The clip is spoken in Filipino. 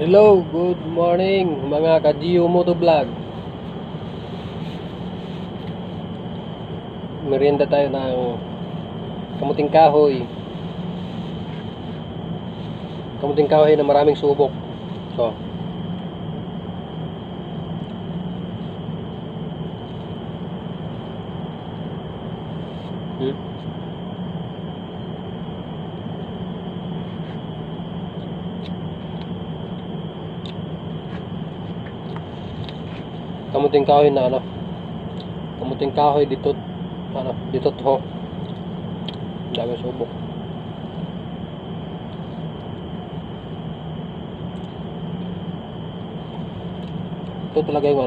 Hello, good morning mga ka-Gio Motovlog. Merienda tayo ng kamuting kahoy. Kamuting kahoy na maraming subok. So, kamuting kahoy na kamuting kahoy dito ho. Dami subok. Ito talaga yung